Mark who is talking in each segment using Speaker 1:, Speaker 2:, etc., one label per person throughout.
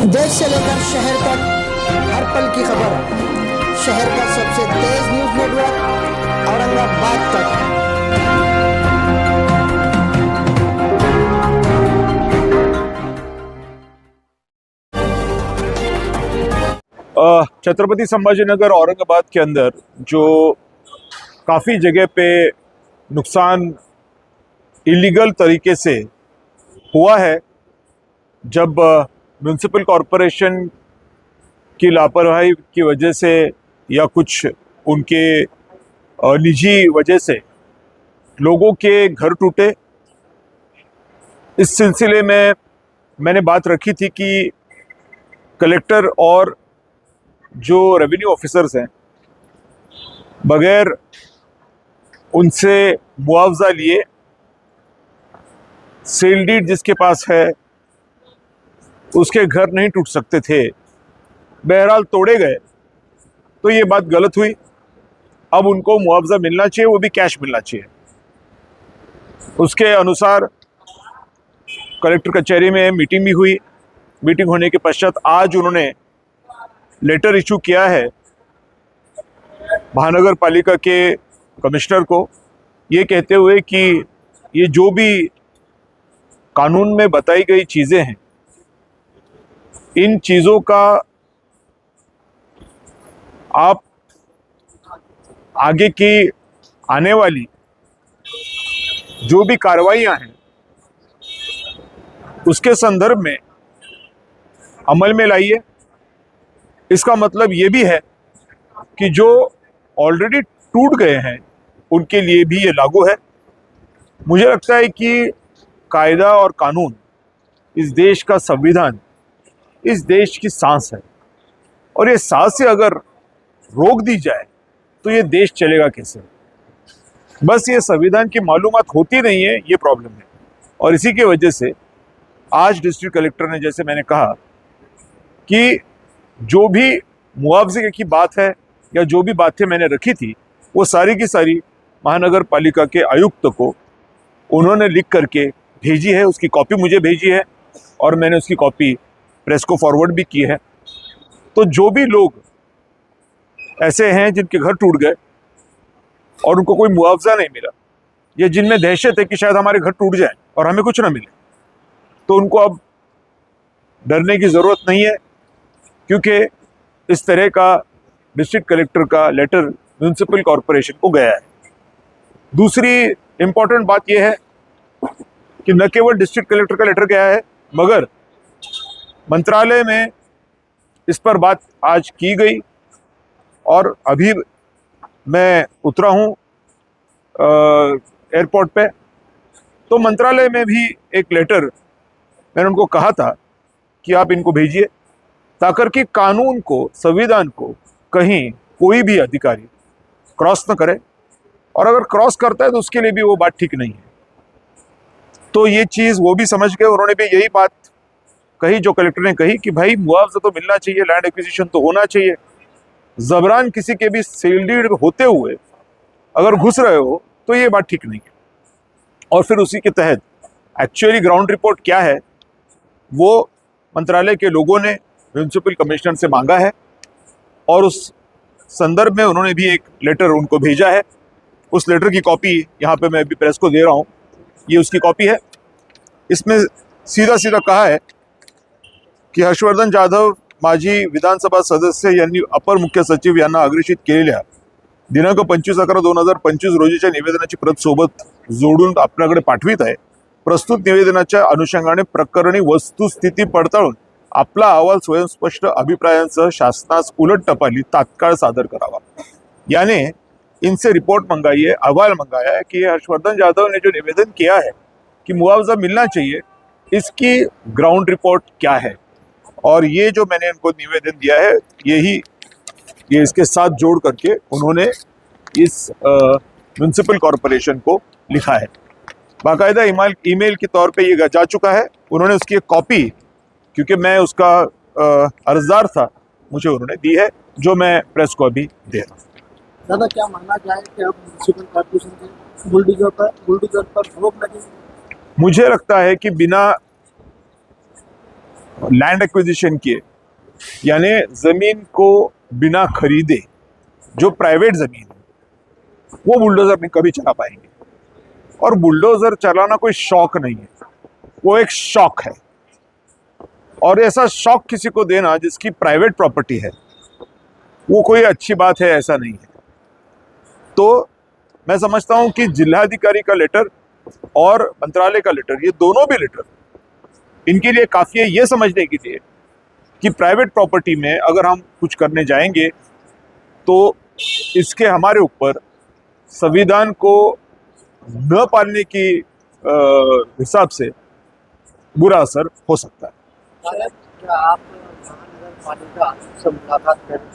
Speaker 1: देश से लेकर शहर तक हर पल की खबर। शहर का सबसे तेज न्यूज नेटवर्क औरंगाबाद तक।
Speaker 2: छत्रपति संभाजीनगर औरंगाबाद के अंदर जो काफ़ी जगह पे नुकसान इलीगल तरीके से हुआ है, जब म्युनिसिपल कॉरपोरेशन की लापरवाही की वजह से या कुछ उनके निजी वजह से लोगों के घर टूटे, इस सिलसिले में मैंने बात रखी थी कि कलेक्टर और जो रेवेन्यू ऑफिसर्स हैं, बगैर उनसे मुआवजा लिए सेल डीड जिसके पास है उसके घर नहीं टूट सकते थे। बहरहाल तोड़े गए तो ये बात गलत हुई। अब उनको मुआवजा मिलना चाहिए, वो भी कैश मिलना चाहिए। उसके अनुसार कलेक्टर कचहरी में मीटिंग भी हुई। मीटिंग होने के पश्चात आज उन्होंने लेटर इशू किया है महानगर पालिका के कमिश्नर को, ये कहते हुए कि ये जो भी कानून में बताई गई चीज़ें हैं, इन चीज़ों का आप आगे की आने वाली जो भी कार्रवाइयां हैं उसके संदर्भ में अमल में लाइए। इसका मतलब ये भी है कि जो ऑलरेडी टूट गए हैं उनके लिए भी ये लागू है। मुझे लगता है कि कायदा और कानून, इस देश का संविधान, इस देश की सांस है, और ये सांस से अगर रोक दी जाए तो ये देश चलेगा कैसे। बस ये संविधान की मालूमात होती नहीं है, ये प्रॉब्लम है। और इसी की वजह से आज डिस्ट्रिक्ट कलेक्टर ने, जैसे मैंने कहा, कि जो भी मुआवजे की बात है या जो भी बातें मैंने रखी थी वो सारी की सारी महानगर पालिका के आयुक्त को उन्होंने लिख करके भेजी है। उसकी कॉपी मुझे भेजी है और मैंने उसकी कॉपी प्रेस को फॉरवर्ड भी की है। तो जो भी लोग ऐसे हैं जिनके घर टूट गए और उनको कोई मुआवजा नहीं मिला, या जिनमें दहशत है कि शायद हमारे घर टूट जाए और हमें कुछ ना मिले, तो उनको अब डरने की ज़रूरत नहीं है, क्योंकि इस तरह का डिस्ट्रिक्ट कलेक्टर का लेटर म्युनिसिपल कॉरपोरेशन को गया है। दूसरी इम्पॉर्टेंट बात यह है कि न केवल डिस्ट्रिक्ट कलेक्टर का लेटर गया है, मगर मंत्रालय में इस पर बात आज की गई। और अभी मैं उतरा हूँ एयरपोर्ट पे, तो मंत्रालय में भी एक लेटर मैंने उनको कहा था कि आप इनको भेजिए, ताकि कि कानून को, संविधान को कहीं कोई भी अधिकारी क्रॉस न करे, और अगर क्रॉस करता है तो उसके लिए भी वो बात ठीक नहीं है। तो ये चीज़ वो भी समझ गए। उन्होंने भी यही बात कही जो कलेक्टर ने कही कि भाई मुआवजा तो मिलना चाहिए, लैंड एक्विजिशन तो होना चाहिए। जबरान किसी के भी सेल डीड होते हुए अगर घुस रहे हो तो ये बात ठीक नहीं है। और फिर उसी के तहत एक्चुअली ग्राउंड रिपोर्ट क्या है वो मंत्रालय के लोगों ने म्युनिसिपल कमिश्नर से मांगा है, और उस संदर्भ में उन्होंने भी एक लेटर उनको भेजा है। उस लेटर की कॉपी यहाँ पे मैं अभी प्रेस को दे रहा हूँ। ये उसकी कॉपी है। इसमें सीधा सीधा कहा है की हर्षवर्धन जाधव माजी विधानसभा सदस्य यांनी अपर मुख्य सचिव यांना अग्रेषित केलेल्या दिनांक 25/11/2025 रोजीच्या निवेदनाची प्रत सोबत जोडून आपल्याकडे पाठवित आहे। प्रस्तुत निवेदनाच्या अनुषंगाने प्रकरणी वस्तुस्थिती पडताळून आपला अहवाल स्वयंस्पष्ट अभिप्रायांसह शासनास उलट टपाली तात्काळ सादर करावा। यानी इनसे रिपोर्ट मंगाई है, अहवाल मंगाया है कि हर्षवर्धन जाधव ने जो निवेदन किया है कि मुआवजा मिलना चाहिए, इसकी ग्राउंड रिपोर्ट क्या है। और ये जो मैंने इनको निवेदन दिया है, ये इसके साथ जोड़ करके उन्होंने इस म्युनिसिपल कॉरपोरेशन को लिखा है। बाकायदा ईमेल के तौर पे ये जा चुका है। उन्होंने उसकी एक कॉपी, क्योंकि मैं उसका अर्जदार था, मुझे उन्होंने दी है, जो मैं प्रेस को अभी दे रहा हूँ।
Speaker 1: दादा, क्या मानना चाहे कि अब म्युनिसिपल कॉर्पोरेशन के बुलडोजर पर रोक लगी?
Speaker 2: मुझे लगता है कि बिना लैंड एक्विजिशन किए, यानी जमीन को बिना खरीदे जो प्राइवेट जमीन है वो बुलडोजर नहीं कभी चला पाएंगे। और बुलडोजर चलाना कोई शौक नहीं है, वो एक शौक है। और ऐसा शौक किसी को देना जिसकी प्राइवेट प्रॉपर्टी है वो कोई अच्छी बात है, ऐसा नहीं है। तो मैं समझता हूं कि जिलाधिकारी का लेटर और मंत्रालय का लेटर, ये दोनों भी लेटर इनके लिए काफी है ये समझने के लिए कि प्राइवेट प्रॉपर्टी में अगर हम कुछ करने जाएंगे तो इसके हमारे ऊपर संविधान को न पालने की हिसाब से बुरा असर हो सकता है।
Speaker 3: क्या आप महानगर पालिका से मुलाकात करें?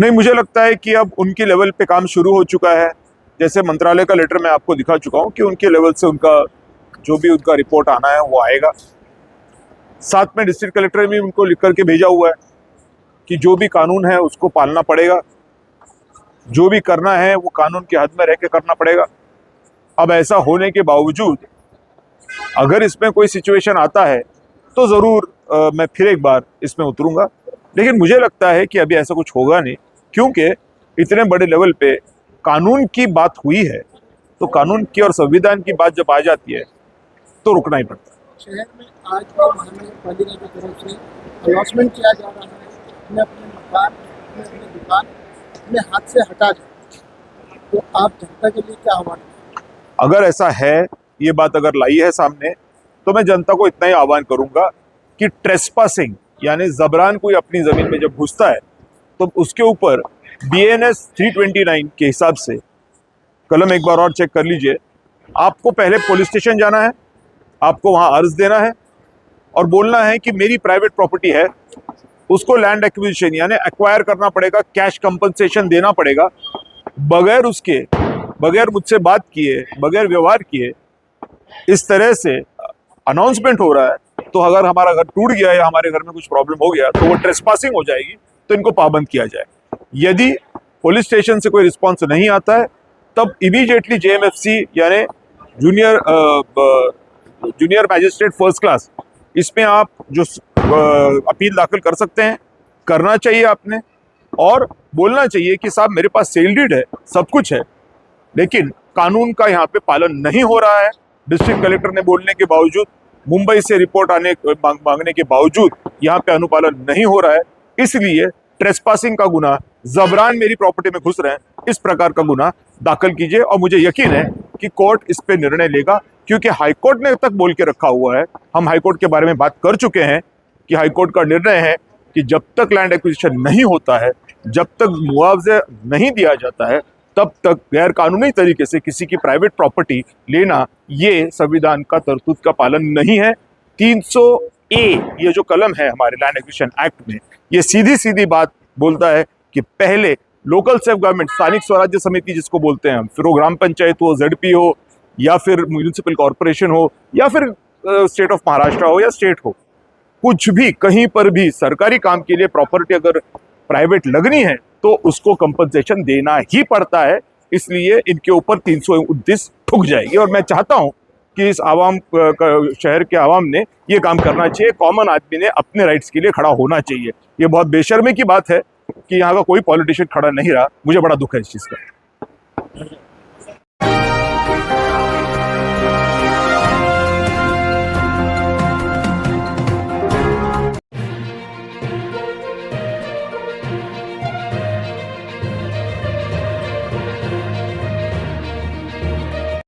Speaker 2: नहीं, मुझे लगता है कि अब उनके लेवल पे काम शुरू हो चुका है। जैसे मंत्रालय का लेटर मैं आपको दिखा चुका हूं कि उनके लेवल से उनका जो भी उनका रिपोर्ट आना है वो आएगा। साथ में डिस्ट्रिक्ट कलेक्टर ने भी उनको लिख करके भेजा हुआ है कि जो भी कानून है उसको पालना पड़ेगा, जो भी करना है वो कानून के हद में रह के करना पड़ेगा। अब ऐसा होने के बावजूद अगर इसमें कोई सिचुएशन आता है तो ज़रूर मैं फिर एक बार इसमें उतरूंगा, लेकिन मुझे लगता है कि अभी ऐसा कुछ होगा नहीं, क्योंकि इतने बड़े लेवल पे कानून की बात हुई है तो कानून की और संविधान की बात जब आ जाती है तो रुकना ही पड़ता है।
Speaker 3: शहर में आज भी महानगर पालिका की तरफ से अलॉटमेंट किया जा रहा है, अपने अपने मकान, अपने अपने दुकान अपने हाथ से हटा जाए, तो आप जनता के लिए क्या आह्वान?
Speaker 2: अगर ऐसा है, ये बात अगर लाई है सामने, तो मैं जनता को इतना ही आह्वान करूंगा कि ट्रेसपासिंग यानी जबरान कोई अपनी जमीन में जब घुसता है तो उसके ऊपर BNS 329 के हिसाब से कलम एक बार और चेक कर लीजिए। आपको पहले पुलिस स्टेशन जाना है, आपको वहां अर्ज देना है और बोलना है कि मेरी प्राइवेट प्रॉपर्टी है, उसको लैंड एक्विजिशन यानी एक्वायर करना पड़ेगा, कैश कंपनसेशन देना पड़ेगा। बगैर उसके, बगैर मुझसे बात किए, बगैर व्यवहार किए इस तरह से अनाउंसमेंट हो रहा है तो अगर हमारा घर टूट गया या हमारे घर में कुछ प्रॉब्लम हो गया तो वो ट्रेसपासिंग हो जाएगी, तो इनको पाबंद किया जाए। यदि पुलिस स्टेशन से कोई रिस्पॉन्स नहीं आता है तब इमीडिएटली JMFC यानी जूनियर मैजिस्ट्रेट फर्स्ट क्लास, इसमें आप जो अपील दाखिल कर सकते हैं, करना चाहिए आपने, और बोलना चाहिए कि साहब मेरे पास सेल डीड है, सब कुछ है, लेकिन कानून का यहाँ पे पालन नहीं हो रहा है। डिस्ट्रिक्ट कलेक्टर ने बोलने के बावजूद, मुंबई से रिपोर्ट मांगने के बावजूद यहाँ पे अनुपालन नहीं हो रहा है, इसलिए ट्रेसपासिंग का गुना, जबरान मेरी प्रॉपर्टी में घुस रहे हैं, इस प्रकार का गुना दाखिल कीजिए। और मुझे यकीन है कि कोर्ट इस पे निर्णय लेगा, क्योंकि हाईकोर्ट ने तक बोल के रखा हुआ है, हम हाईकोर्ट के बारे में बात कर चुके हैं कि हाईकोर्ट का निर्णय है कि जब तक लैंड एक्विजिशन नहीं होता है, जब तक मुआवजा नहीं दिया जाता है, तब तक गैर कानूनी तरीके से किसी की प्राइवेट प्रॉपर्टी लेना ये संविधान का तरतूद का पालन नहीं है। 300A ये जो कलम है हमारे लैंड एक्विजिशन एक्ट में, ये सीधी सीधी बात बोलता है कि पहले लोकल सेल्फ गवर्नमेंट, स्थानिक स्वराज्य समिति जिसको बोलते हैं, फिर वो ग्राम पंचायत हो, ZP हो, या फिर म्यूनिसिपल कॉरपोरेशन हो, या फिर स्टेट ऑफ महाराष्ट्र हो या स्टेट हो, कुछ भी कहीं पर भी सरकारी काम के लिए प्रॉपर्टी अगर प्राइवेट लगनी है तो उसको कंपनसेशन देना ही पड़ता है। इसलिए इनके ऊपर 329 ठुक जाएगी। और मैं चाहता हूं कि इस आवाम शहर के आवाम ने ये काम करना चाहिए, कॉमन आदमी ने अपने राइट्स के लिए खड़ा होना चाहिए। ये बहुत बेशर्मी की बात है कि यहाँ का कोई पॉलिटिशियन खड़ा नहीं रहा, मुझे बड़ा दुख है इस चीज़ का।